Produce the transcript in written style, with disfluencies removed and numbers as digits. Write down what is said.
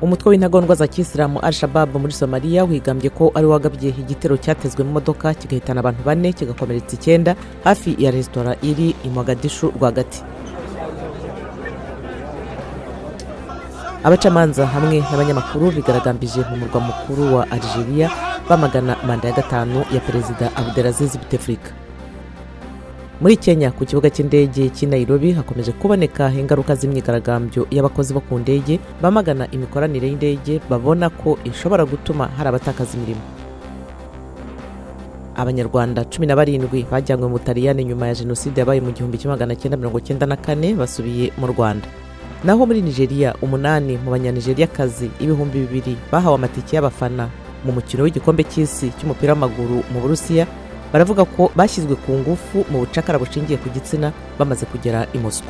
umutwe w'intagondwa za Kisilamu Al-Shabaab muri Somalia wigambye ko ari wagabye igitero cyatezwe mu modoka kigahitana abantu 4 kigakomeretsa 9 hafi ya resitora iri i Mogadishu rwagati. Abacamanza hamwe n'abanyamakuru bigaragambije mu murwa mukuru wa Algeria bamagana manda ya 5 ya Perezida Abdelaziz Bouteflika. Muri Kenya ku kibuga cy'indege cy'i Nairobi hakomeje kuboneka ingaruka z'imyigaragambyo y'abakozi bo ku ndege bamagana imikoranire y'indege babona ko ishobora gutuma hari abatakaza imirimo. Abanyarwanda 17 bajyanywe mu Butaliyani nyuma ya jenoside yabaye mu 1994 basubiye mu Rwanda. Naho muri Nigeria 8 mu banyanigeriakazi 2,000 bahawe amatike y'abafana mu mukino w'igikombe cy'isi cy'umupira w'amaguru mu Burusiya baravuga ko bashyizwe ku ngufu mu bucakara bushingiye ku gitsina bamaze kugera i Moscow.